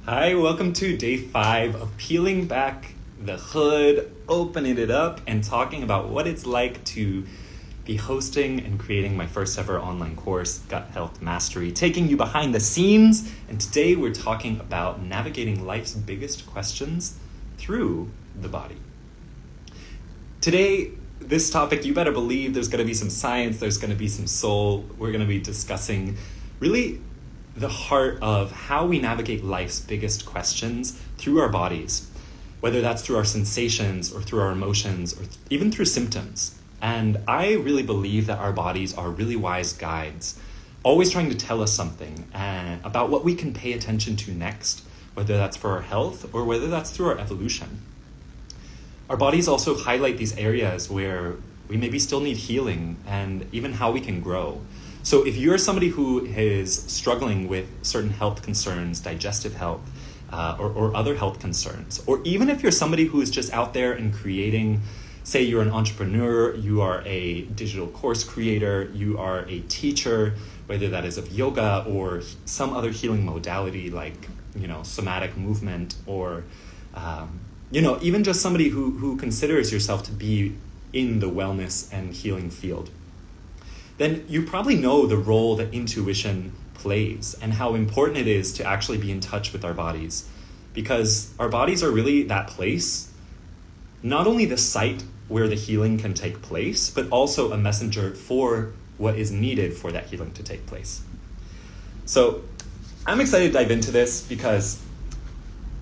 Hi, welcome to day 5 of peeling back the hood, opening it up, and talking about what it's like to be hosting and creating my first ever online course, Gut Health Mastery, taking you behind the scenes. And today we're talking about navigating life's biggest questions through the body. Today, this topic, you better believe there's going to be some science, there's going to be some soul. We're going to be discussing really the heart of how we navigate life's biggest questions through our bodies, whether that's through our sensations or through our emotions or even through symptoms. And I really believe that our bodies are really wise guides, always trying to tell us something about what we can pay attention to next, whether that's for our health or whether that's through our evolution. Our bodies also highlight these areas where we maybe still need healing and even how we can grow. So if you're somebody who is struggling with certain health concerns, digestive health, or other health concerns, or even if you're somebody who is just out there and creating, say you're an entrepreneur, you are a digital course creator, you are a teacher, whether that is of yoga or some other healing modality like, somatic movement, or, even just somebody who considers yourself to be in the wellness and healing field, then you probably know the role that intuition plays and how important it is to actually be in touch with our bodies. Because our bodies are really that place, not only the site where the healing can take place, but also a messenger for what is needed for that healing to take place. So I'm excited to dive into this because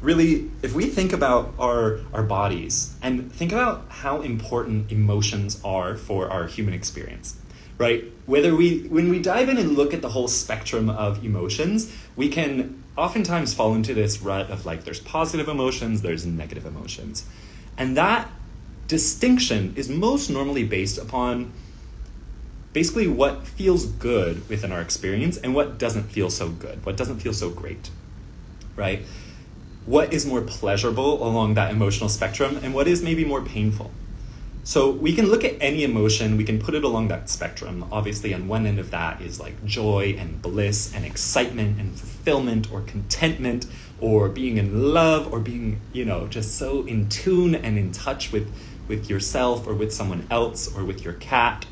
really, if we think about our bodies and think about how important emotions are for our human experience, right? When we dive in and look at the whole spectrum of emotions, we can oftentimes fall into this rut of there's positive emotions, there's negative emotions. And that distinction is most normally based upon basically what feels good within our experience and what doesn't feel so good, what doesn't feel so great, right? What is more pleasurable along that emotional spectrum and what is maybe more painful. So we can look at any emotion, we can put it along that spectrum. Obviously, on one end of that is joy and bliss and excitement and fulfillment or contentment or being in love or being, just so in tune and in touch with yourself or with someone else or with your cat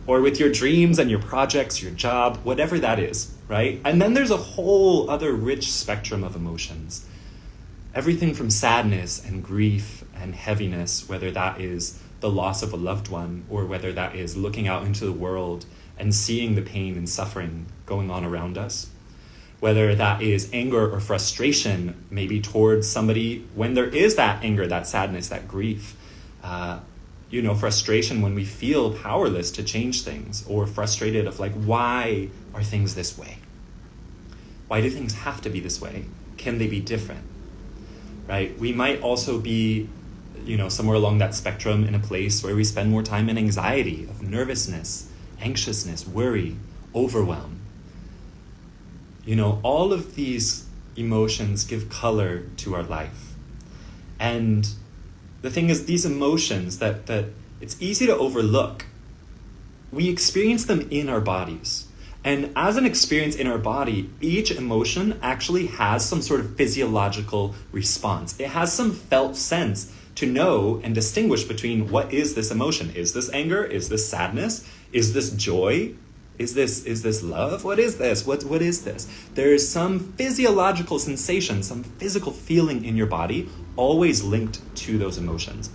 or with your dreams and your projects, your job, whatever that is, right? And then there's a whole other rich spectrum of emotions. Everything from sadness and grief and heaviness, whether that is the loss of a loved one, or whether that is looking out into the world and seeing the pain and suffering going on around us, whether that is anger or frustration, maybe towards somebody when there is that anger, that sadness, that grief, frustration when we feel powerless to change things, or frustrated of why are things this way? Why do things have to be this way? Can they be different? Right? We might also be somewhere along that spectrum in a place where we spend more time in anxiety, of nervousness, anxiousness, worry, overwhelm. All of these emotions give color to our life. And the thing is, these emotions that it's easy to overlook, we experience them in our bodies. And as an experience in our body, each emotion actually has some sort of physiological response. It has some felt sense to know and distinguish between what is this emotion. Is this anger? Is this sadness? Is this joy? Is this love? What is this? What is this? There is some physiological sensation, some physical feeling in your body, always linked to those emotions.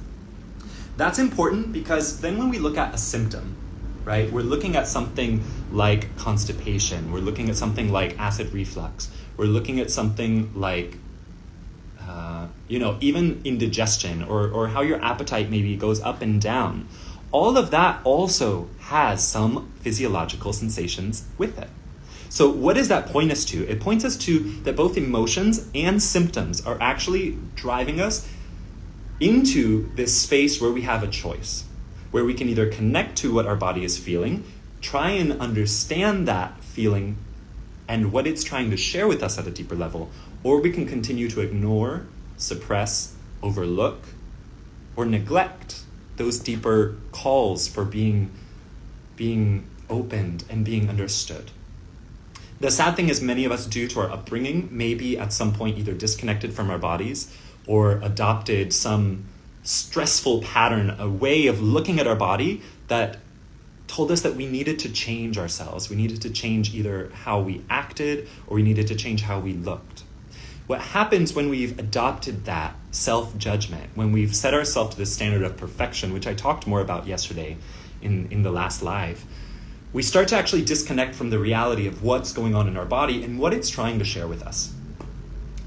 That's important because then when we look at a symptom, right, we're looking at something like constipation, we're looking at something like acid reflux, we're looking at something like even indigestion or how your appetite maybe goes up and down. All of that also has some physiological sensations with it. So what does that point us to? It points us to that both emotions and symptoms are actually driving us into this space where we have a choice, where we can either connect to what our body is feeling, try and understand that feeling and what it's trying to share with us at a deeper level, or we can continue to ignore, suppress, overlook, or neglect those deeper calls for being opened and being understood. The sad thing is many of us, due to our upbringing, maybe at some point either disconnected from our bodies or adopted some stressful pattern, a way of looking at our body that told us that we needed to change ourselves. We needed to change either how we acted or we needed to change how we looked. What happens when we've adopted that self-judgment, when we've set ourselves to the standard of perfection, which I talked more about yesterday in the last live, we start to actually disconnect from the reality of what's going on in our body and what it's trying to share with us.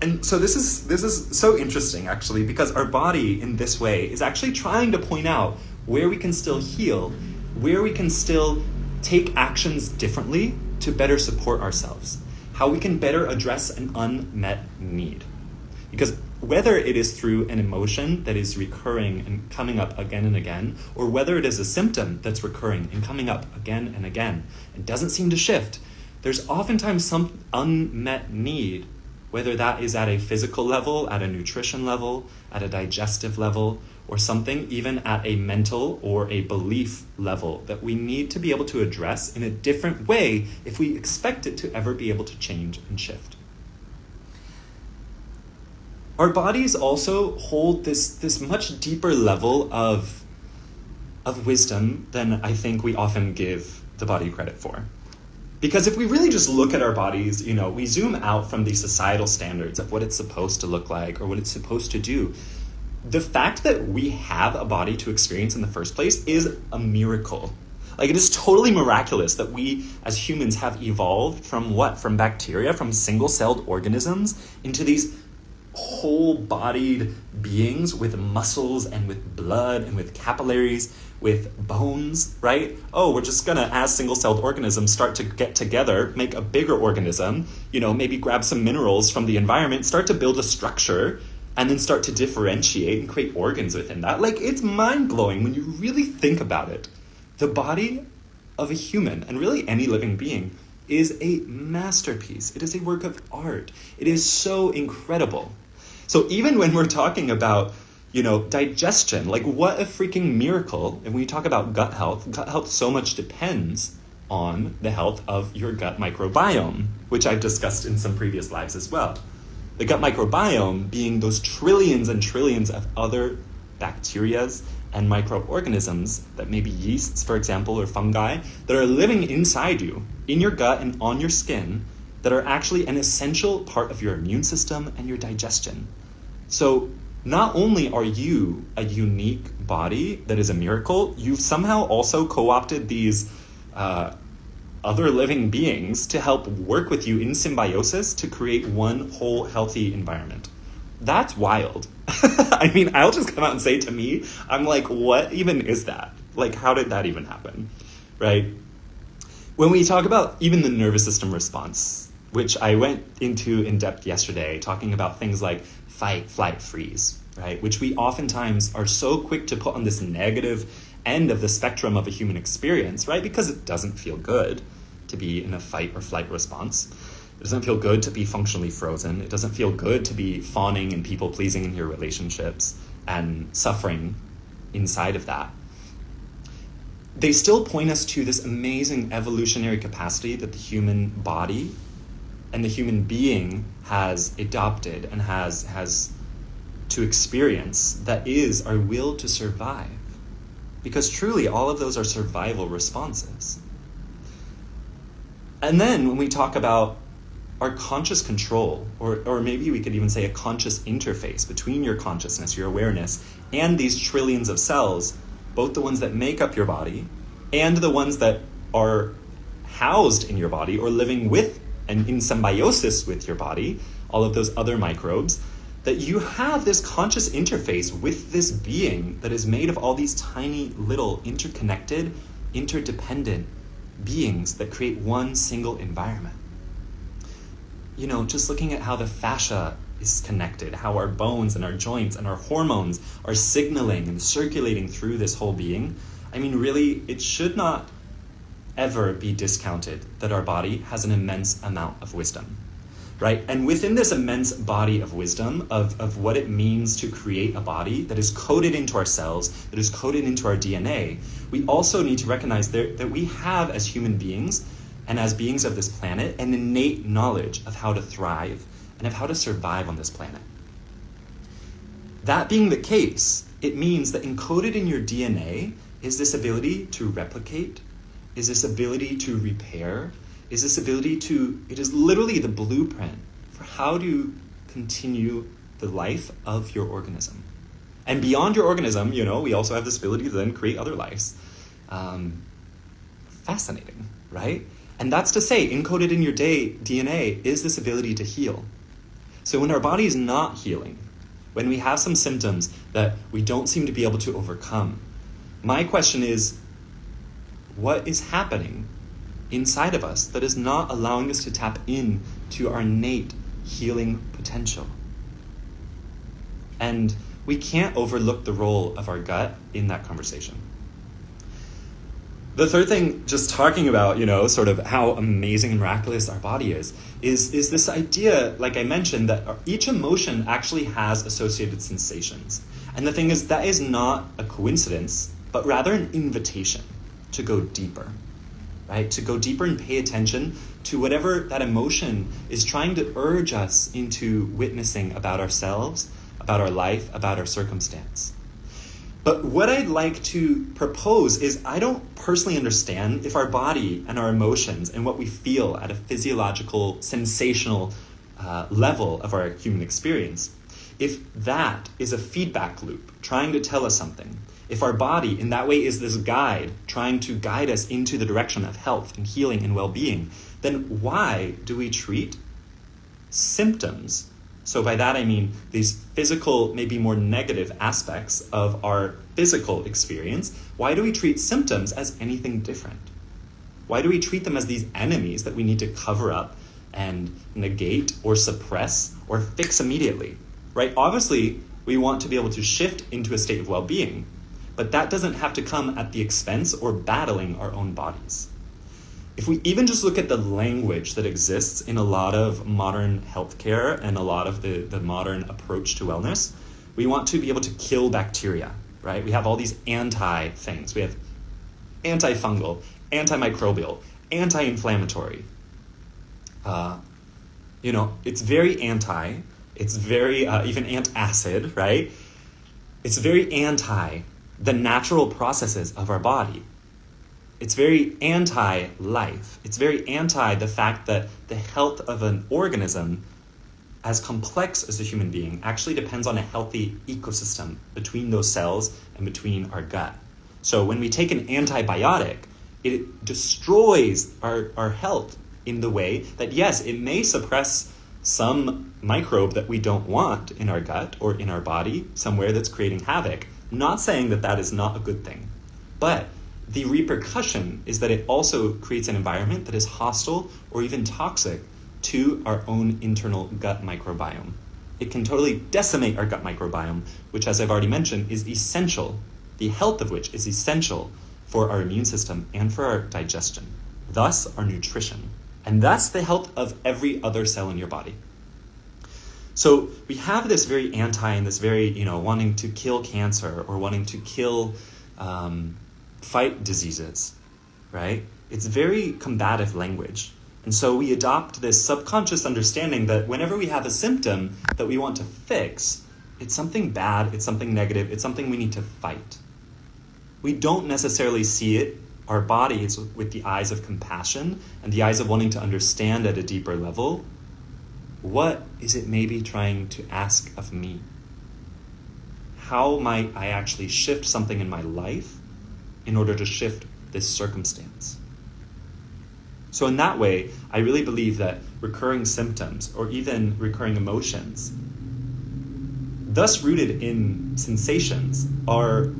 And so this is so interesting, actually, because our body in this way is actually trying to point out where we can still heal, where we can still take actions differently to better support ourselves, how we can better address an unmet need. Because whether it is through an emotion that is recurring and coming up again and again, or whether it is a symptom that's recurring and coming up again and again and doesn't seem to shift, there's oftentimes some unmet need, whether that is at a physical level, at a nutrition level, at a digestive level, or something even at a mental or a belief level that we need to be able to address in a different way if we expect it to ever be able to change and shift. Our bodies also hold this much deeper level of wisdom than I think we often give the body credit for. Because if we really just look at our bodies, we zoom out from the societal standards of what it's supposed to look like or what it's supposed to do. The fact that we have a body to experience in the first place is a miracle. Like, it is totally miraculous that we as humans have evolved from what? From bacteria, from single-celled organisms into these whole-bodied beings with muscles and with blood and with capillaries, with bones, right? Oh, we're just gonna, as single-celled organisms, start to get together, make a bigger organism, maybe grab some minerals from the environment, start to build a structure, and then start to differentiate and create organs within that. Like, it's mind-blowing when you really think about it. The body of a human, and really any living being, is a masterpiece. It is a work of art. It is so incredible. So even when we're talking about, digestion, like, what a freaking miracle. And when you talk about gut health so much depends on the health of your gut microbiome, which I've discussed in some previous lives as well. The gut microbiome being those trillions and trillions of other bacterias and microorganisms that may be yeasts, for example, or fungi, that are living inside you, in your gut and on your skin, that are actually an essential part of your immune system and your digestion. So not only are you a unique body that is a miracle, you've somehow also co-opted these other living beings to help work with you in symbiosis to create one whole healthy environment. That's wild. I mean, I'll just come out and say, to me, I'm like, what even is that? Like, how did that even happen, right? When we talk about even the nervous system response, which I went into in depth yesterday, talking about things like fight, flight, freeze, right? Which we oftentimes are so quick to put on this negative end of the spectrum of a human experience, right? Because it doesn't feel good to be in a fight or flight response. It doesn't feel good to be functionally frozen. It doesn't feel good to be fawning and people-pleasing in your relationships and suffering inside of that. They still point us to this amazing evolutionary capacity that the human body and the human being has adopted and has to experience, that is our will to survive. Because truly, all of those are survival responses. And then when we talk about our conscious control, or maybe we could even say a conscious interface between your consciousness, your awareness, and these trillions of cells, both the ones that make up your body and the ones that are housed in your body or living with and in symbiosis with your body, all of those other microbes, that you have this conscious interface with this being that is made of all these tiny little interconnected, interdependent beings that create one single environment. Just looking at how the fascia is connected, how our bones and our joints and our hormones are signaling and circulating through this whole being. I mean, really, it should not ever be discounted that our body has an immense amount of wisdom, right? And within this immense body of wisdom, of what it means to create a body that is coded into our cells, that is coded into our DNA, we also need to recognize that we have, as human beings, and as beings of this planet, an innate knowledge of how to thrive and of how to survive on this planet. That being the case, it means that encoded in your DNA is this ability to replicate, is this ability to repair, is this ability to, it is literally the blueprint for how to continue the life of your organism. And beyond your organism, we also have this ability to then create other lives. Fascinating, right? And that's to say, encoded in your DNA is this ability to heal. So when our body is not healing, when we have some symptoms that we don't seem to be able to overcome, my question is, what is happening inside of us that is not allowing us to tap in to our innate healing potential? And we can't overlook the role of our gut in that conversation. The third thing, just talking about, sort of how amazing and miraculous our body is this idea, like I mentioned, that each emotion actually has associated sensations. And the thing is, that is not a coincidence, but rather an invitation to go deeper, right? To go deeper and pay attention to whatever that emotion is trying to urge us into witnessing about ourselves, about our life, about our circumstance. But what I'd like to propose is, I don't personally understand if our body and our emotions and what we feel at a physiological, sensational level of our human experience, if that is a feedback loop trying to tell us something, if our body in that way is this guide trying to guide us into the direction of health and healing and well-being, then why do we treat symptoms? So by that I mean these physical, maybe more negative aspects of our physical experience. Why do we treat symptoms as anything different? Why do we treat them as these enemies that we need to cover up and negate or suppress or fix immediately, right? Obviously, we want to be able to shift into a state of well-being, but that doesn't have to come at the expense or battling our own bodies. If we even just look at the language that exists in a lot of modern healthcare and a lot of the modern approach to wellness, we want to be able to kill bacteria, right? We have all these anti-things. We have antifungal, antimicrobial, anti-inflammatory. It's very anti, it's very, even antacid, right? It's very anti the natural processes of our body. It's very anti-life. It's very anti the fact that the health of an organism, as complex as a human being, actually depends on a healthy ecosystem between those cells and between our gut. So when we take an antibiotic, it destroys our health in the way that, yes, it may suppress some microbe that we don't want in our gut or in our body, somewhere that's creating havoc. I'm not saying that is not a good thing, but the repercussion is that it also creates an environment that is hostile or even toxic to our own internal gut microbiome. It can totally decimate our gut microbiome, which, as I've already mentioned, is essential, the health of which is essential for our immune system and for our digestion, thus our nutrition, and thus the health of every other cell in your body. So we have this very anti and this very, wanting to kill cancer or wanting to kill, fight diseases, right? It's very combative language. And so we adopt this subconscious understanding that whenever we have a symptom that we want to fix, it's something bad, it's something negative, it's something we need to fight. We don't necessarily see it, our bodies, with the eyes of compassion and the eyes of wanting to understand at a deeper level. What is it maybe trying to ask of me? How might I actually shift something in my life in order to shift this circumstance? So in that way, I really believe that recurring symptoms or even recurring emotions, thus rooted in sensations, are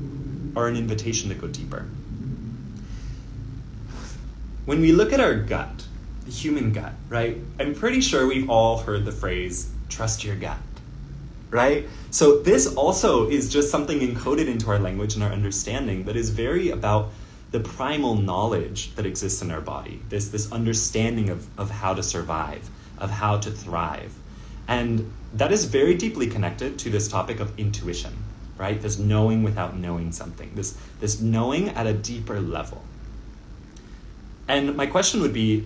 an invitation to go deeper. When we look at our gut, the human gut, right? I'm pretty sure we've all heard the phrase, trust your gut, right? So this also is just something encoded into our language and our understanding that is very about the primal knowledge that exists in our body, this understanding of how to survive, of how to thrive. And that is very deeply connected to this topic of intuition, right? This knowing without knowing something, this knowing at a deeper level. And my question would be,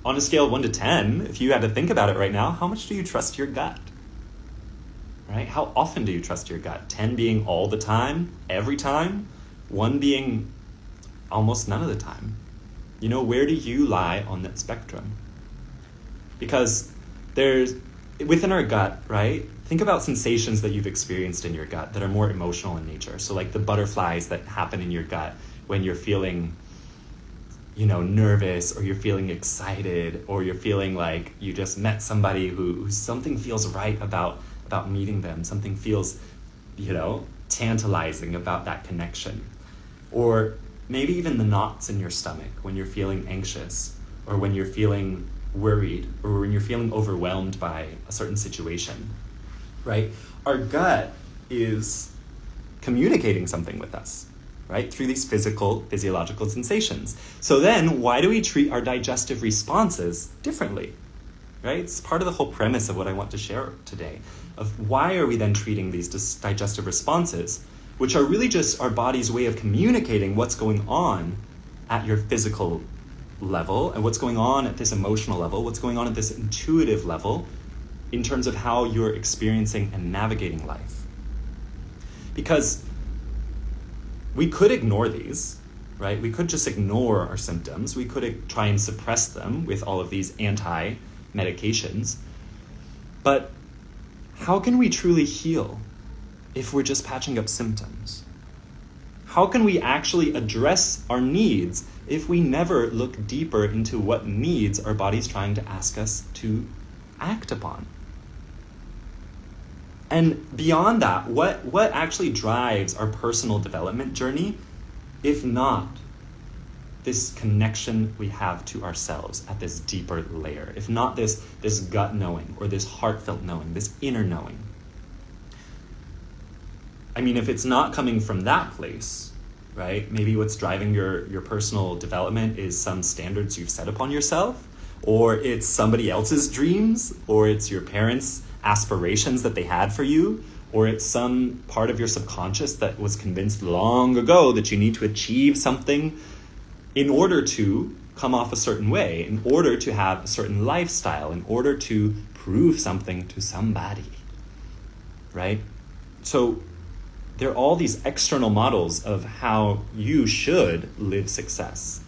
on a scale of 1 to 10, if you had to think about it right now, how much do you trust your gut? Right? How often do you trust your gut? 10 being all the time, every time, 1 being almost none of the time. Where do you lie on that spectrum? Because within our gut, right? Think about sensations that you've experienced in your gut that are more emotional in nature. So like the butterflies that happen in your gut when you're feeling, nervous, or you're feeling excited, or you're feeling like you just met somebody who something feels right about meeting them. Something feels, tantalizing about that connection. Or maybe even the knots in your stomach when you're feeling anxious, or when you're feeling worried, or when you're feeling overwhelmed by a certain situation, right? Our gut is communicating something with us, right? Through these physiological sensations. So then why do we treat our digestive responses differently, right? It's part of the whole premise of what I want to share today, of why are we then treating these digestive responses, which are really just our body's way of communicating what's going on at your physical level, and what's going on at this emotional level, what's going on at this intuitive level, in terms of how you're experiencing and navigating life. Because we could ignore these, right? We could just ignore our symptoms. We could try and suppress them with all of these anti-medications. But how can we truly heal if we're just patching up symptoms? How can we actually address our needs if we never look deeper into what needs our body's trying to ask us to act upon? And beyond that, what actually drives our personal development journey, if not this connection we have to ourselves at this deeper layer, if not this gut knowing, or this heartfelt knowing, this inner knowing? I mean, if it's not coming from that place, right? Maybe what's driving your personal development is some standards you've set upon yourself, or it's somebody else's dreams, or it's your parents' aspirations that they had for you, or it's some part of your subconscious that was convinced long ago that you need to achieve something in order to come off a certain way, in order to have a certain lifestyle, in order to prove something to somebody, right? So there are all these external models of how you should live success.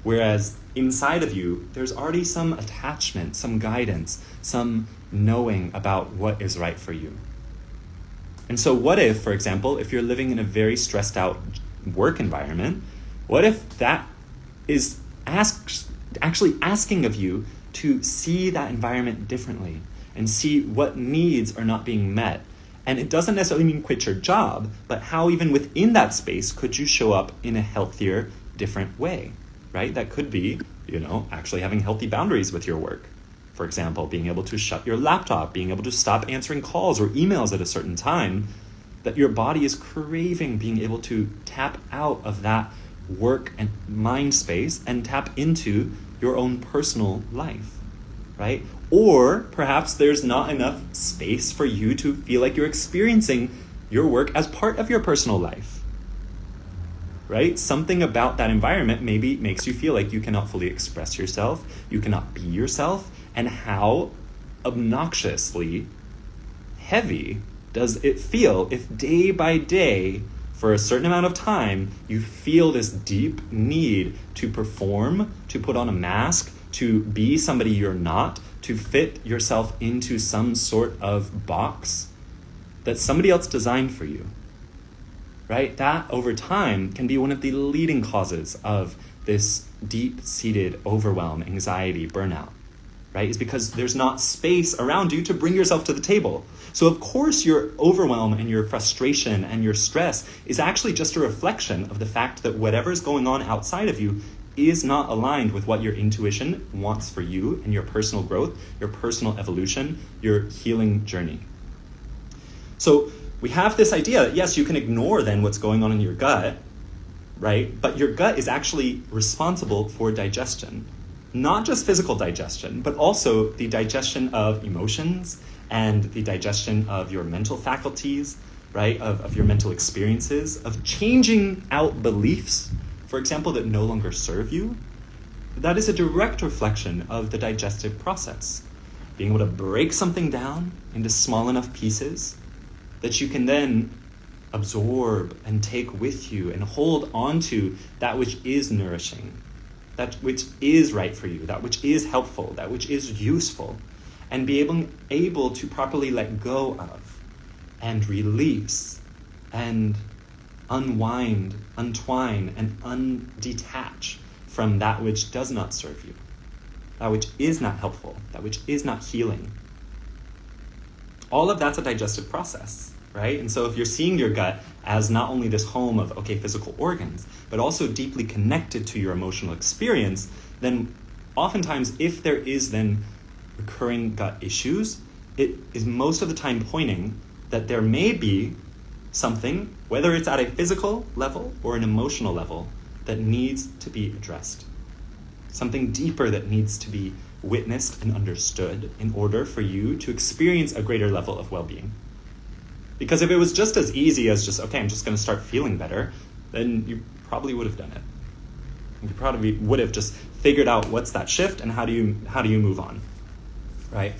Whereas inside of you, there's already some attachment, some guidance, some knowing about what is right for you. And so what if, for example, if you're living in a very stressed out work environment, what if that is actually asking of you to see that environment differently and see what needs are not being met? And it doesn't necessarily mean quit your job, but how even within that space could you show up in a healthier, different way, right? That could be, actually having healthy boundaries with your work. For example, being able to shut your laptop, being able to stop answering calls or emails at a certain time, that your body is craving, being able to tap out of that work and mind space and tap into your own personal life, right? Or perhaps there's not enough space for you to feel like you're experiencing your work as part of your personal life, right? Something about that environment maybe makes you feel like you cannot fully express yourself, you cannot be yourself, and how obnoxiously heavy does it feel if day by day, for a certain amount of time, you feel this deep need to perform, to put on a mask, to be somebody you're not, to fit yourself into some sort of box that somebody else designed for you, right? That over time can be one of the leading causes of this deep-seated overwhelm, anxiety, burnout, right? Is because there's not space around you to bring yourself to the table. So of course your overwhelm and your frustration and your stress is actually just a reflection of the fact that whatever's going on outside of you is not aligned with what your intuition wants for you and your personal growth, your personal evolution, your healing journey. So we have this idea that yes, you can ignore then what's going on in your gut, right? But your gut is actually responsible for digestion. Not just physical digestion, but also the digestion of emotions and the digestion of your mental faculties, right? Of your mental experiences, of changing out beliefs for example, that no longer serve you, that is a direct reflection of the digestive process. Being able to break something down into small enough pieces that you can then absorb and take with you and hold onto that which is nourishing, that which is right for you, that which is helpful, that which is useful, and be able to properly let go of and release and unwind, untwine, and undetach from that which does not serve you, that which is not helpful, that which is not healing. All of that's a digestive process, right? And so if you're seeing your gut as not only this home of, physical organs, but also deeply connected to your emotional experience, then oftentimes if there is then recurring gut issues, it is most of the time pointing that there may be something, whether it's at a physical level or an emotional level, that needs to be addressed. Something deeper that needs to be witnessed and understood in order for you to experience a greater level of well-being. Because if it was just as easy as just, I'm just going to start feeling better, then you probably would have done it. You probably would have just figured out what's that shift and how do you move on, right?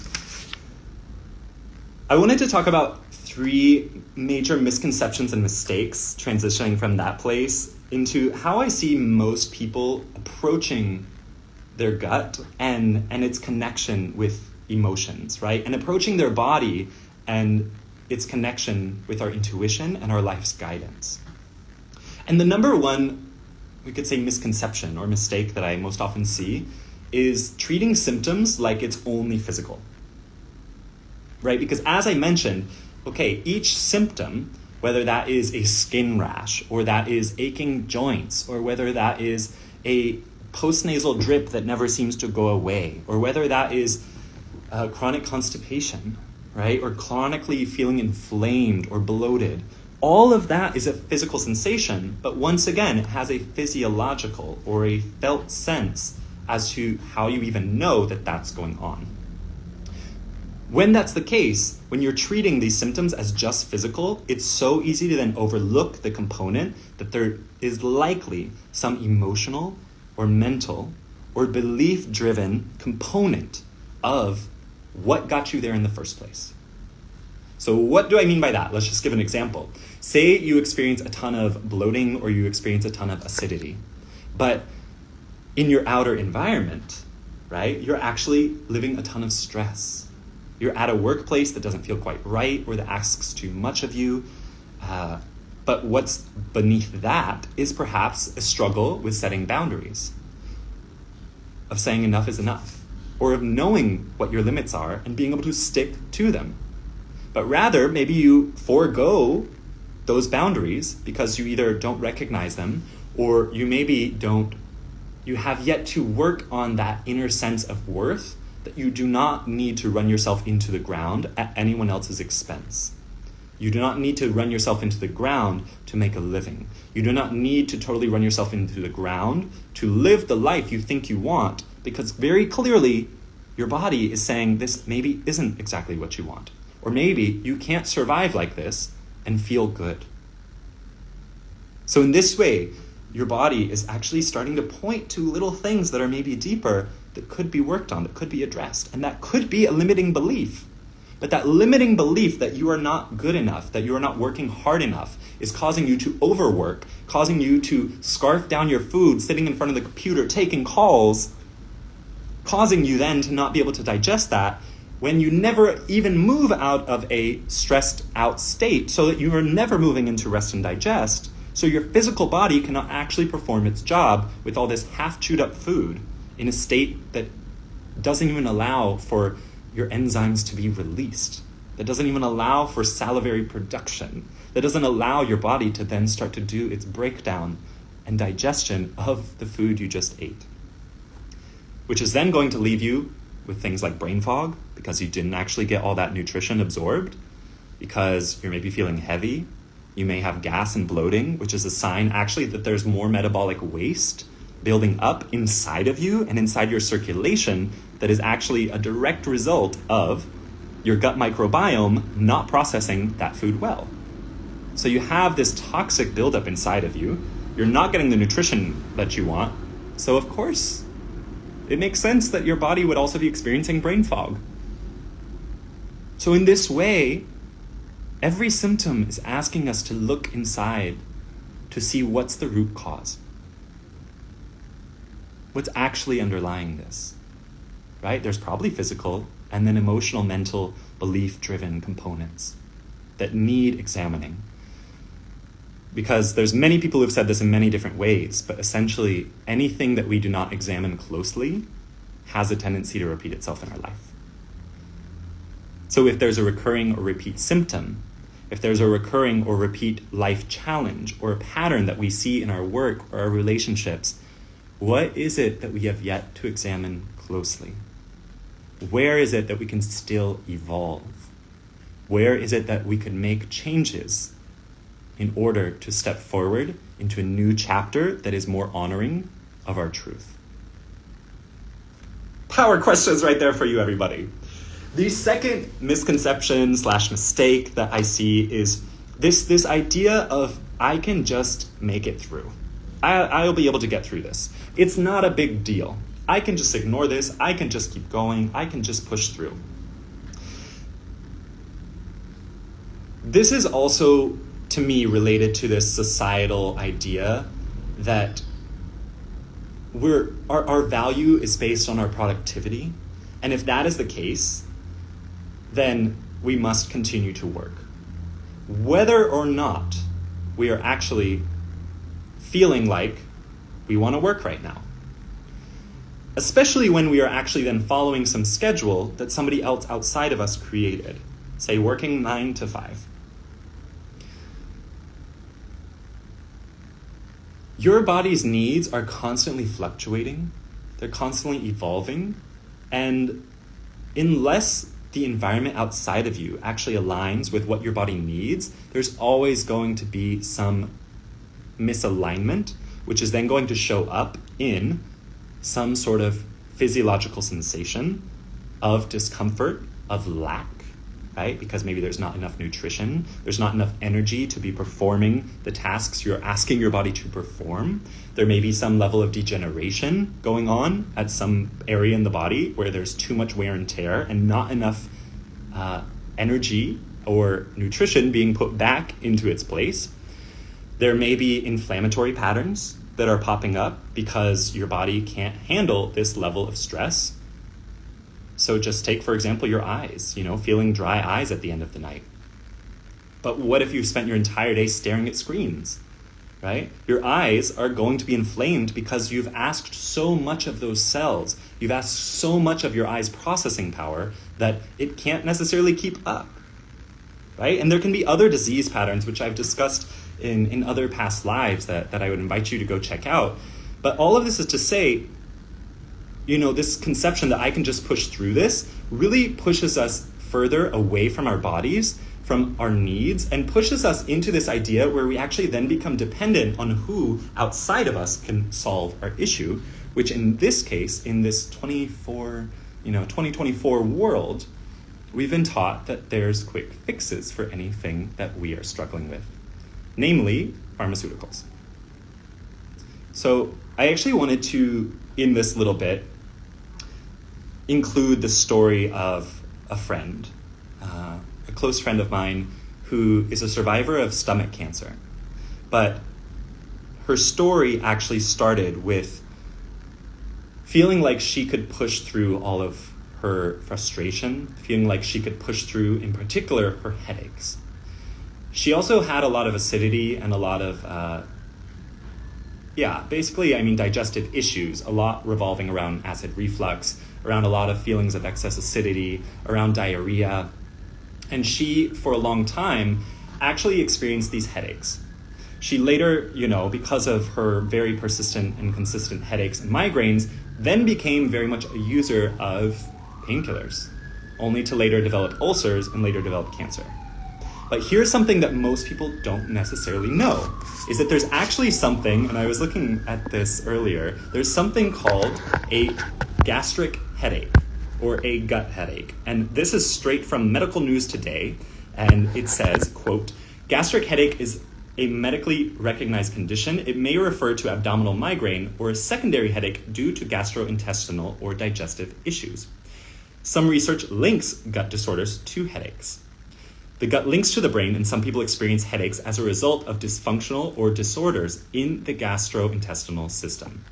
I wanted to talk about 3 major misconceptions and mistakes, transitioning from that place into how I see most people approaching their gut and its connection with emotions, right? And approaching their body and its connection with our intuition and our life's guidance. And the number one, we could say, misconception or mistake that I most often see is treating symptoms like it's only physical, right? Because as I mentioned, each symptom, whether that is a skin rash, or that is aching joints, or whether that is a postnasal drip that never seems to go away, or whether that is chronic constipation, right? Or chronically feeling inflamed or bloated. All of that is a physical sensation, but once again, it has a physiological or a felt sense as to how you even know that that's going on. When that's the case, when you're treating these symptoms as just physical, it's so easy to then overlook the component that there is likely some emotional or mental or belief-driven component of what got you there in the first place. So what do I mean by that? Let's just give an example. Say you experience a ton of bloating or you experience a ton of acidity, but in your outer environment, right, you're actually living a ton of stress. You're at a workplace that doesn't feel quite right or that asks too much of you. But what's beneath that is perhaps a struggle with setting boundaries, of saying enough is enough, or of knowing what your limits are and being able to stick to them. But rather, maybe you forego those boundaries because you either don't recognize them or you you have yet to work on that inner sense of worth that you do not need to run yourself into the ground at anyone else's expense. You do not need to run yourself into the ground to make a living. You do not need to totally run yourself into the ground to live the life you think you want, because very clearly your body is saying this maybe isn't exactly what you want. Or maybe you can't survive like this and feel good. So in this way, your body is actually starting to point to little things that are maybe deeper that could be worked on, that could be addressed. And that could be a limiting belief. But that limiting belief that you are not good enough, that you are not working hard enough, is causing you to overwork, causing you to scarf down your food, sitting in front of the computer, taking calls, causing you then to not be able to digest that when you never even move out of a stressed out state, so that you are never moving into rest and digest. So your physical body cannot actually perform its job with all this half chewed up food in a state that doesn't even allow for your enzymes to be released, that doesn't even allow for salivary production, that doesn't allow your body to then start to do its breakdown and digestion of the food you just ate. Which is then going to leave you with things like brain fog, because you didn't actually get all that nutrition absorbed, because you're maybe feeling heavy. You may have gas and bloating, which is a sign actually that there's more metabolic waste building up inside of you and inside your circulation that is actually a direct result of your gut microbiome not processing that food well. So you have this toxic buildup inside of you You're not getting the nutrition that you want. So of course, it makes sense that your body would also be experiencing brain fog. So in this way, every symptom is asking us to look inside to see what's the root cause. What's actually underlying this, right? There's probably physical and then emotional, mental, belief-driven components that need examining. Because there's many people who've said this in many different ways, but essentially anything that we do not examine closely has a tendency to repeat itself in our life. So if there's a recurring or repeat symptom, if there's a recurring or repeat life challenge or a pattern that we see in our work or our relationships, what is it that we have yet to examine closely? Where is it that we can still evolve? Where is it that we could make changes in order to step forward into a new chapter that is more honoring of our truth? Power questions right there for you, everybody. The second misconception / mistake that I see is this idea of I can just make it through. I'll be able to get through this. It's not a big deal. I can just ignore this. I can just keep going. I can just push through. This is also, to me, related to this societal idea that our value is based on our productivity. And if that is the case, then we must continue to work. Whether or not we are actually feeling like we want to work right now. Especially when we are actually then following some schedule that somebody else outside of us created. Say working 9 to 5. Your body's needs are constantly fluctuating. They're constantly evolving. And unless the environment outside of you actually aligns with what your body needs, there's always going to be some misalignment, which is then going to show up in some sort of physiological sensation of discomfort, of lack, right? Because maybe there's not enough nutrition, there's not enough energy to be performing the tasks you're asking your body to perform. There may be some level of degeneration going on at some area in the body where there's too much wear and tear and not enough energy or nutrition being put back into its place. There may be inflammatory patterns that are popping up because your body can't handle this level of stress. So just take, for example, your eyes, feeling dry eyes at the end of the night. But what if you've spent your entire day staring at screens, right? Your eyes are going to be inflamed because you've asked so much of those cells. You've asked so much of your eye's processing power that it can't necessarily keep up, right? And there can be other disease patterns, which I've discussed in other past lives that I would invite you to go check out. But all of this is to say, this conception that I can just push through this really pushes us further away from our bodies, from our needs, and pushes us into this idea where we actually then become dependent on who outside of us can solve our issue, which in this case, in this 2024 world, we've been taught that there's quick fixes for anything that we are struggling with, namely pharmaceuticals. So I actually wanted to, in this little bit, include the story of a friend, a close friend of mine who is a survivor of stomach cancer. But her story actually started with feeling like she could push through all of her frustration, feeling like she could push through, in particular, her headaches. She also had a lot of acidity and a lot of, digestive issues, a lot revolving around acid reflux, around a lot of feelings of excess acidity, around diarrhea. And she, for a long time, actually experienced these headaches. She later, because of her very persistent and consistent headaches and migraines, then became very much a user of painkillers, only to later develop ulcers and later develop cancer. But here's something that most people don't necessarily know, is that there's actually something, and I was looking at this earlier, there's something called a gastric headache or a gut headache. And this is straight from Medical News Today, and it says, quote, "Gastric headache is a medically recognized condition, it may refer to abdominal migraine or a secondary headache due to gastrointestinal or digestive issues. Some research links gut disorders to headaches. The gut links to the brain, and some people experience headaches as a result of dysfunctional or disorders in the gastrointestinal system.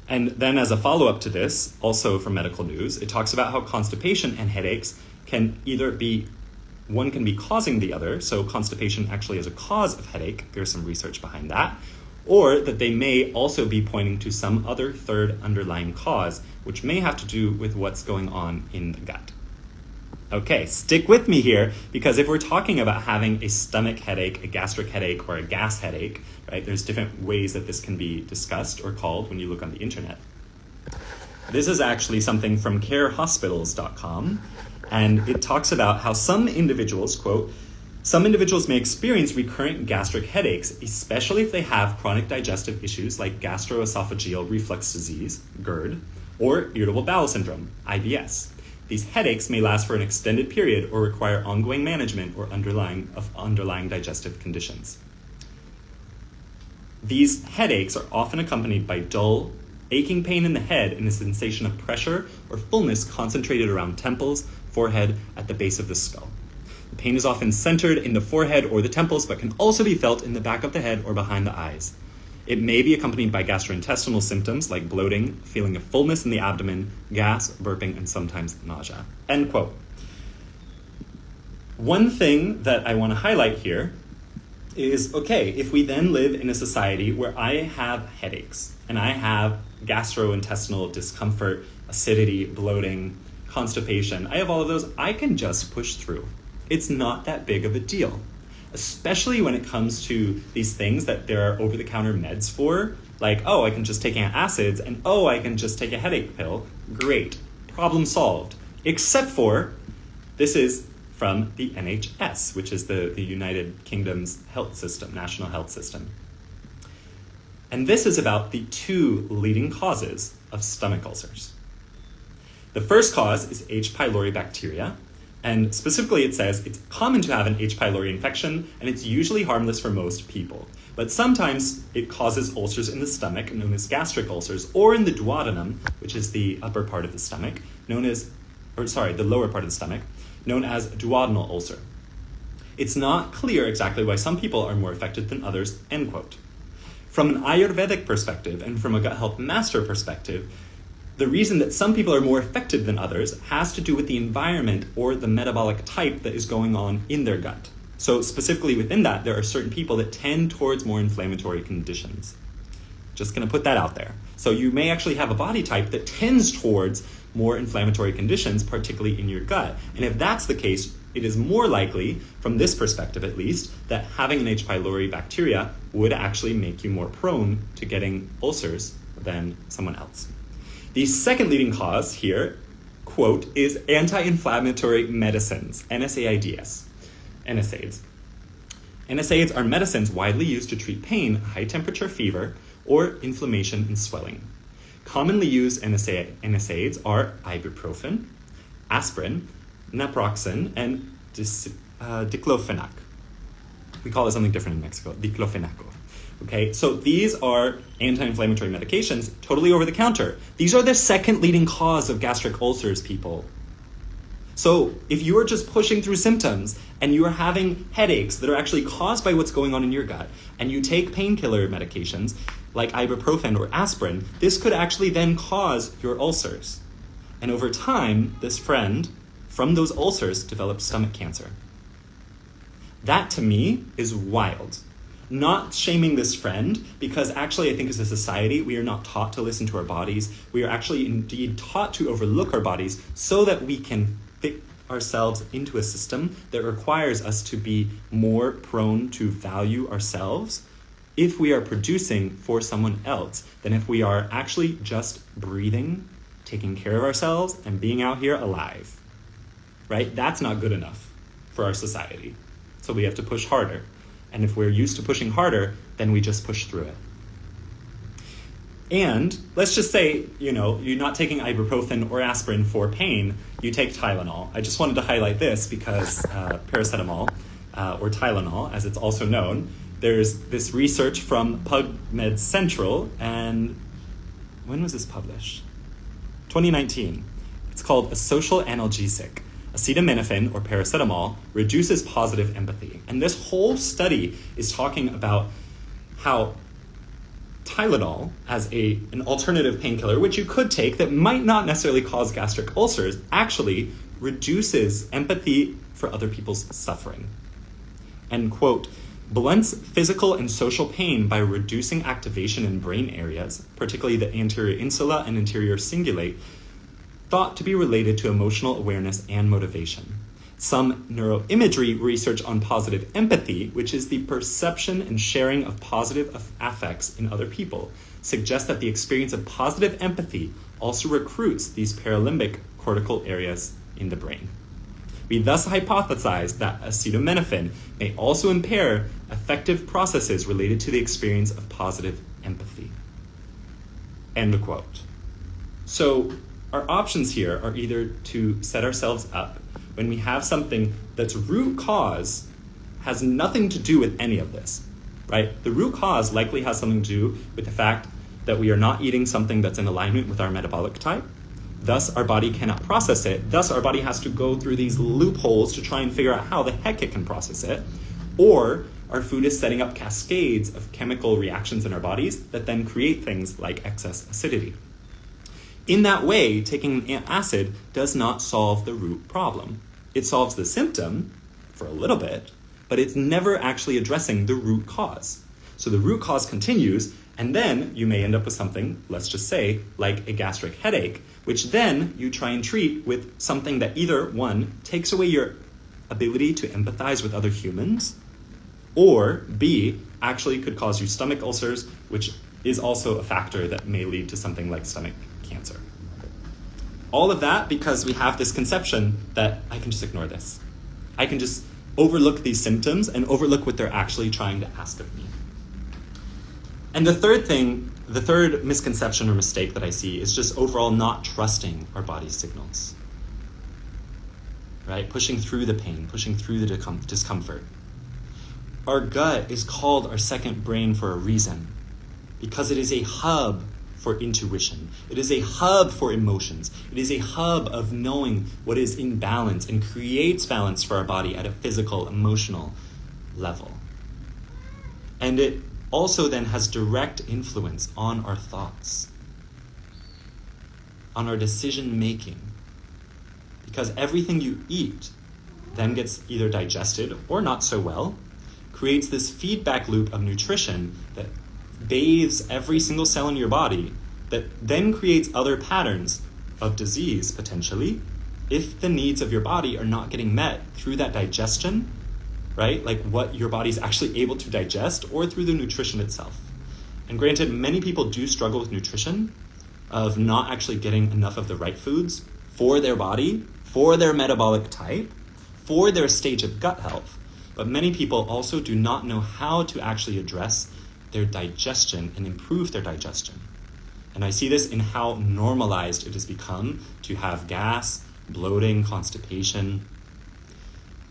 And then as a follow-up to this, also from medical news, it talks about how constipation and headaches can either be, one can be causing the other, so constipation actually is a cause of headache, there's some research behind that, or that they may also be pointing to some other third underlying cause, which may have to do with what's going on in the gut. Okay, stick with me here, because if we're talking about having a stomach headache, a gastric headache, or a gas headache, right, there's different ways that this can be discussed or called when you look on the internet. This is actually something from carehospitals.com, and it talks about how some individuals, quote, some individuals may experience recurrent gastric headaches, especially if they have chronic digestive issues like gastroesophageal reflux disease, GERD, or irritable bowel syndrome, IBS. These headaches may last for an extended period or require ongoing management or underlying digestive conditions. These headaches are often accompanied by dull, aching pain in the head and a sensation of pressure or fullness concentrated around temples, forehead, at the base of the skull. The pain is often centered in the forehead or the temples, but can also be felt in the back of the head or behind the eyes. It may be accompanied by gastrointestinal symptoms like bloating, feeling of fullness in the abdomen, gas, burping, and sometimes nausea. End quote. One thing that I want to highlight here is, okay, if we then live in a society where I have headaches and I have gastrointestinal discomfort, acidity, bloating, constipation, I have all of those, I can just push through. It's not that big of a deal. Especially when it comes to these things that there are over-the-counter meds for, like, oh, I can just take antacids, and oh, I can just take a headache pill. Great. Problem solved. Except for, this is from the NHS, which is the United Kingdom's health system, national health system. And this is about the two leading causes of stomach ulcers. The first cause is H. pylori bacteria, and specifically it says it's common to have an H. pylori infection, and it's usually harmless for most people. But sometimes it causes ulcers in the stomach, known as gastric ulcers, or in the duodenum, which is the upper part of the stomach, the lower part of the stomach, known as duodenal ulcer. It's not clear exactly why some people are more affected than others, end quote. From an Ayurvedic perspective and from a gut health master perspective, the reason that some people are more affected than others has to do with the environment or the metabolic type that is going on in their gut. So specifically within that, there are certain people that tend towards more inflammatory conditions. Just going to put that out there. So you may actually have a body type that tends towards more inflammatory conditions, particularly in your gut. And if that's the case, it is more likely, from this perspective at least, that having an H. pylori bacteria would actually make you more prone to getting ulcers than someone else. The second leading cause here, quote, is anti-inflammatory medicines, NSAIDs. NSAIDs. NSAIDs are medicines widely used to treat pain, high temperature fever, or inflammation and swelling. Commonly used NSAIDs are ibuprofen, aspirin, naproxen, and diclofenac. We call it something different in Mexico, diclofenaco. Okay, so these are anti-inflammatory medications, totally over the counter. These are the second leading cause of gastric ulcers, people. So if you are just pushing through symptoms and you are having headaches that are actually caused by what's going on in your gut, and you take painkiller medications like ibuprofen or aspirin, this could actually then cause your ulcers. And over time, this friend from those ulcers develops stomach cancer. That to me is wild. Not shaming this friend, because actually I think as a society, we are not taught to listen to our bodies. We are actually indeed taught to overlook our bodies so that we can fit ourselves into a system that requires us to be more prone to value ourselves if we are producing for someone else than if we are actually just breathing, taking care of ourselves, and being out here alive. Right? That's not good enough for our society. So we have to push harder. And if we're used to pushing harder, then we just push through it. And let's just say, you're not taking ibuprofen or aspirin for pain, you take Tylenol. I just wanted to highlight this because paracetamol, or Tylenol, as it's also known. There's this research from PubMed Central, and when was this published? 2019. It's called A Social Analgesic. Acetaminophen, or paracetamol, reduces positive empathy. And this whole study is talking about how Tylenol, as an alternative painkiller, which you could take that might not necessarily cause gastric ulcers, actually reduces empathy for other people's suffering. And, quote, blunts physical and social pain by reducing activation in brain areas, particularly the anterior insula and anterior cingulate, thought to be related to emotional awareness and motivation. Some neuroimagery research on positive empathy, which is the perception and sharing of positive affects in other people, suggests that the experience of positive empathy also recruits these paralimbic cortical areas in the brain. We thus hypothesize that acetaminophen may also impair affective processes related to the experience of positive empathy. End quote. So our options here are either to set ourselves up when we have something that's root cause has nothing to do with any of this, right? The root cause likely has something to do with the fact that we are not eating something that's in alignment with our metabolic type. Thus, our body cannot process it. Thus, our body has to go through these loopholes to try and figure out how the heck it can process it. Or our food is setting up cascades of chemical reactions in our bodies that then create things like excess acidity. In that way, taking an acid does not solve the root problem. It solves the symptom for a little bit, but it's never actually addressing the root cause. So the root cause continues, and then you may end up with something, let's just say, like a gastric headache, which then you try and treat with something that either, one, takes away your ability to empathize with other humans, or B, actually could cause you stomach ulcers, which is also a factor that may lead to something like stomach cancer. All of that because we have this conception that I can just ignore this. I can just overlook these symptoms and overlook what they're actually trying to ask of me. And the third misconception or mistake that I see is just overall not trusting our body's signals. Right? Pushing through the pain, pushing through the discomfort. Our gut is called our second brain for a reason, because it is a hub for intuition. It is a hub for emotions. It is a hub of knowing what is in balance and creates balance for our body at a physical, emotional level. And it also then has direct influence on our thoughts, on our decision making, because everything you eat then gets either digested or not so well, creates this feedback loop of nutrition that bathes every single cell in your body, that then creates other patterns of disease, potentially, if the needs of your body are not getting met through that digestion, right? Like what your body's actually able to digest, or through the nutrition itself. And granted, many people do struggle with nutrition, of not actually getting enough of the right foods for their body, for their metabolic type, for their stage of gut health. But many people also do not know how to actually address their digestion and improve their digestion. And I see this in how normalized it has become to have gas, bloating, constipation,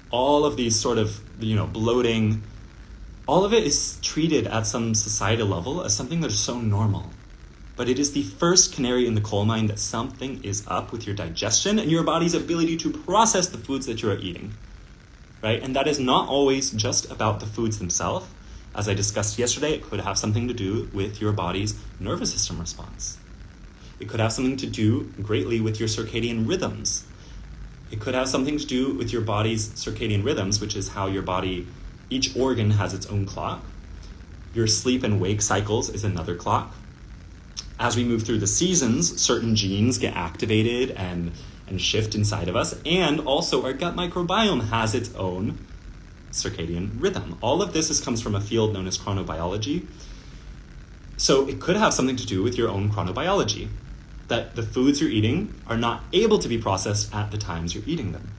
all of these sort of, bloating, all of it is treated at some societal level as something that is so normal. But it is the first canary in the coal mine that something is up with your digestion and your body's ability to process the foods that you are eating, right? And that is not always just about the foods themselves. As I discussed yesterday, it could have something to do with your body's nervous system response. It could have something to do greatly with your circadian rhythms. It could have something to do with your body's circadian rhythms, which is how your body, each organ has its own clock. Your sleep and wake cycles is another clock. As we move through the seasons, certain genes get activated and shift inside of us. And also our gut microbiome has its own circadian rhythm. All of this comes from a field known as chronobiology. So it could have something to do with your own chronobiology, that the foods you're eating are not able to be processed at the times you're eating them.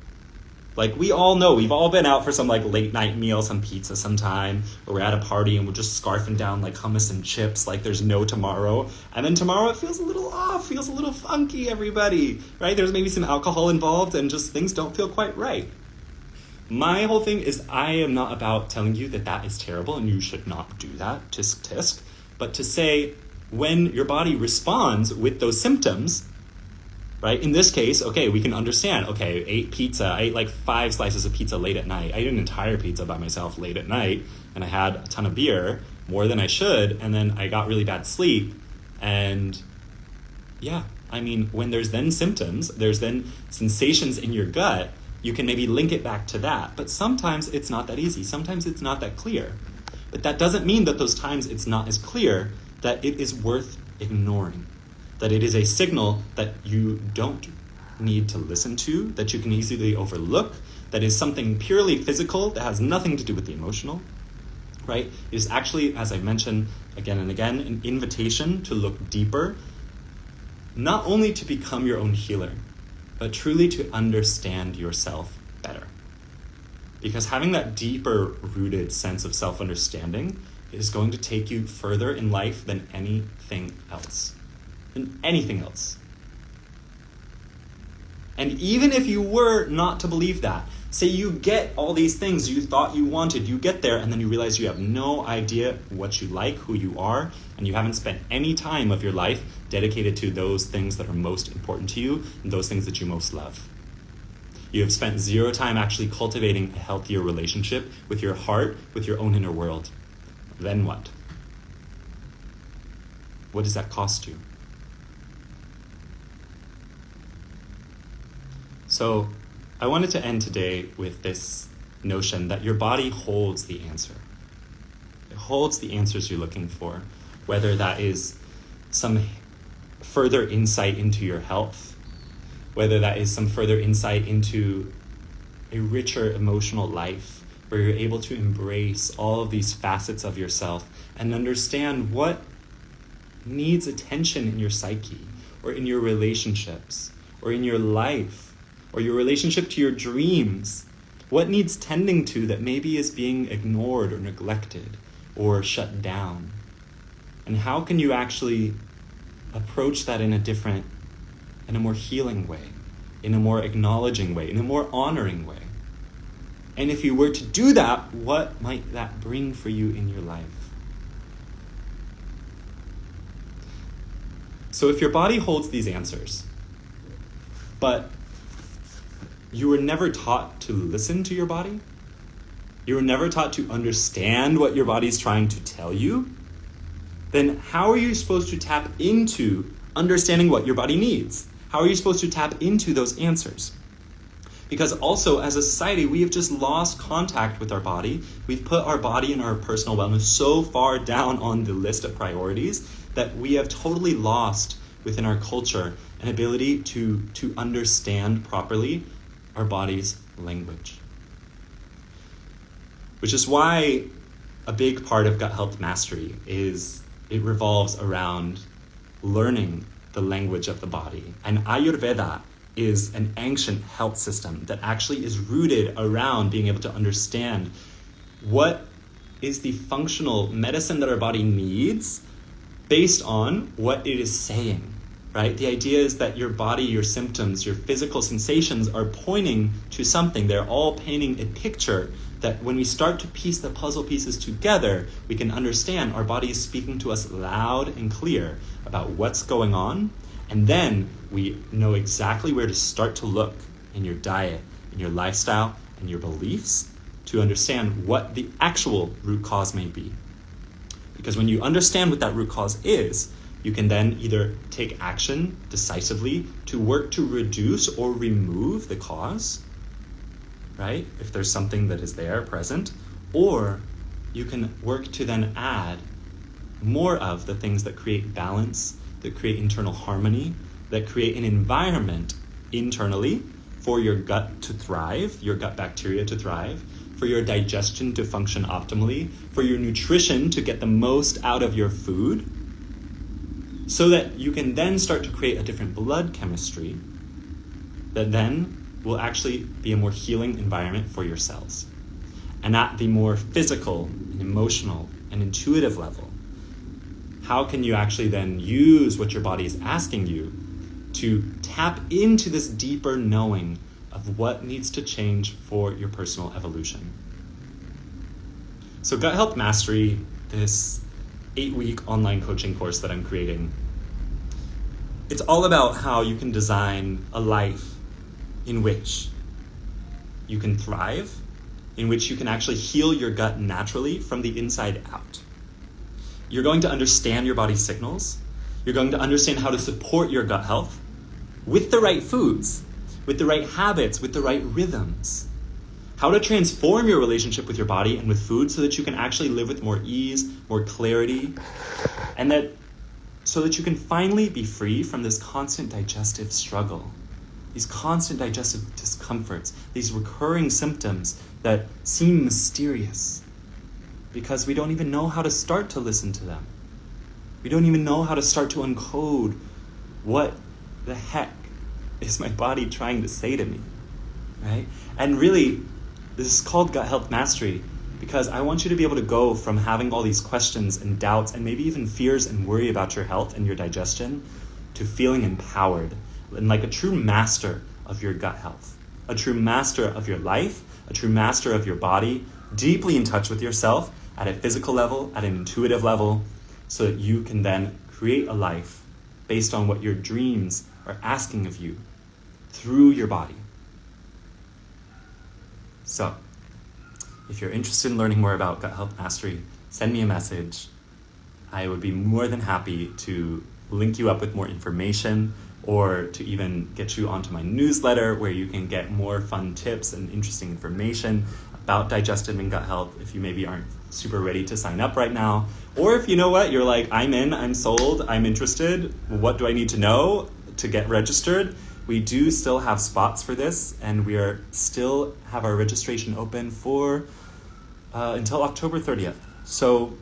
Like we all know, we've all been out for some like late night meal, some pizza sometime, or we're at a party and we're just scarfing down like hummus and chips like there's no tomorrow. And then tomorrow it feels a little off, feels a little funky, everybody, right? There's maybe some alcohol involved and just things don't feel quite right. My whole thing is I am not about telling you that that is terrible and you should not do that, tisk tisk, but to say when your body responds with those symptoms, right? In this case, okay, we can understand, okay, I ate like 5 slices of pizza late at night. I ate an entire pizza by myself late at night, and I had a ton of beer, more than I should, and then I got really bad sleep. And yeah, I mean, when there's then symptoms, there's then sensations in your gut, you can maybe link it back to that. But sometimes it's not that easy. Sometimes it's not that clear. But that doesn't mean that those times it's not as clear that it is worth ignoring. That it is a signal that you don't need to listen to, that you can easily overlook, that is something purely physical that has nothing to do with the emotional, right? It is actually, as I mentioned again and again, an invitation to look deeper, not only to become your own healer, but truly to understand yourself better. Because having that deeper rooted sense of self-understanding is going to take you further in life than anything else. And even if you were not to believe that, say you get all these things you thought you wanted, you get there, and then you realize you have no idea what you like, who you are, and you haven't spent any time of your life dedicated to those things that are most important to you and those things that you most love. You have spent 0 time actually cultivating a healthier relationship with your heart, with your own inner world. Then what? What does that cost you? So I wanted to end today with this notion that your body holds the answer. It holds the answers you're looking for, whether that is some further insight into your health, whether that is some further insight into a richer emotional life where you're able to embrace all of these facets of yourself and understand what needs attention in your psyche or in your relationships or in your life or your relationship to your dreams. What needs tending to that maybe is being ignored or neglected or shut down? And how can you actually approach that in a more healing way, in a more acknowledging way, in a more honoring way? And if you were to do that, what might that bring for you in your life? So if your body holds these answers, but you were never taught to listen to your body, you were never taught to understand what your body's trying to tell you, then how are you supposed to tap into understanding what your body needs? How are you supposed to tap into those answers? Because also, as a society, we have just lost contact with our body. We've put our body and our personal wellness so far down on the list of priorities that we have totally lost within our culture an ability to understand properly our body's language. Which is why a big part of gut health mastery is it revolves around learning the language of the body. And Ayurveda is an ancient health system that actually is rooted around being able to understand what is the functional medicine that our body needs based on what it is saying, right? The idea is that your body, your symptoms, your physical sensations are pointing to something. They're all painting a picture that when we start to piece the puzzle pieces together, we can understand our body is speaking to us loud and clear about what's going on. And then we know exactly where to start to look in your diet, in your lifestyle, and your beliefs to understand what the actual root cause may be. Because when you understand what that root cause is, you can then either take action decisively to work to reduce or remove the cause, right? If there's something that is there present, or you can work to then add more of the things that create balance, that create internal harmony, that create an environment internally for your gut to thrive, your gut bacteria to thrive, for your digestion to function optimally, for your nutrition to get the most out of your food, so that you can then start to create a different blood chemistry that then will actually be a more healing environment for your cells. And at the more physical, and emotional, and intuitive level, how can you actually then use what your body is asking you to tap into this deeper knowing of what needs to change for your personal evolution. So Gut Health Mastery, this 8-week online coaching course that I'm creating, it's all about how you can design a life in which you can thrive, in which you can actually heal your gut naturally from the inside out. You're going to understand your body's signals. You're going to understand how to support your gut health with the right foods, with the right habits, with the right rhythms. How to transform your relationship with your body and with food so that you can actually live with more ease, more clarity, and so that you can finally be free from this constant digestive struggle, these constant digestive discomforts, these recurring symptoms that seem mysterious because we don't even know how to start to listen to them. We don't even know how to start to uncode what the heck is my body trying to say to me, right? And really, this is called Gut Health Mastery because I want you to be able to go from having all these questions and doubts and maybe even fears and worry about your health and your digestion to feeling empowered and like a true master of your gut health, a true master of your life, a true master of your body, deeply in touch with yourself at a physical level, at an intuitive level, so that you can then create a life based on what your dreams are asking of you through your body. So, if you're interested in learning more about Gut Health Mastery, send me a message. I would be more than happy to link you up with more information or to even get you onto my newsletter where you can get more fun tips and interesting information about digestive and gut health if you maybe aren't super ready to sign up right now. Or if you know what, you're like, I'm in, I'm sold, I'm interested, what do I need to know to get registered? We do still have spots for this, and we are still have our registration open for until October 30th. So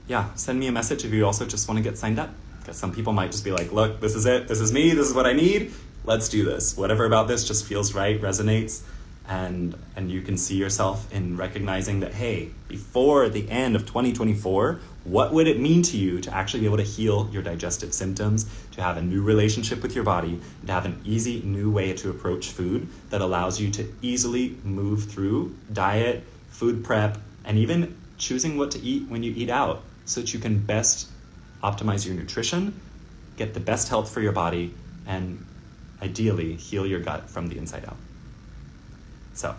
yeah, send me a message if you also just want to get signed up. Because some people might just be like, look, this is it, this is me, this is what I need, let's do this. Whatever about this just feels right, resonates, and you can see yourself in recognizing that, hey, before the end of 2024, what would it mean to you to actually be able to heal your digestive symptoms, to have a new relationship with your body, to have an easy new way to approach food that allows you to easily move through diet, food prep, and even choosing what to eat when you eat out so that you can best optimize your nutrition, get the best health for your body, and ideally heal your gut from the inside out. So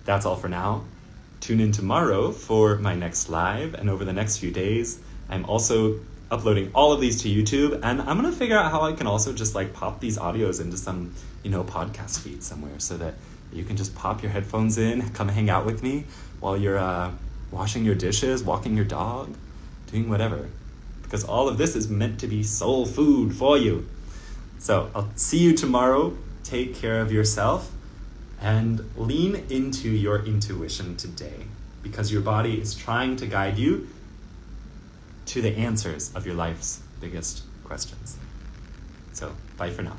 that's all for now. Tune in tomorrow for my next live, and over the next few days, I'm also uploading all of these to YouTube, and I'm gonna figure out how I can also just like pop these audios into some, podcast feed somewhere so that you can just pop your headphones in, come hang out with me while you're washing your dishes, walking your dog, doing whatever. Because all of this is meant to be soul food for you. So I'll see you tomorrow. Take care of yourself and lean into your intuition today, because your body is trying to guide you to the answers of your life's biggest questions. So bye for now.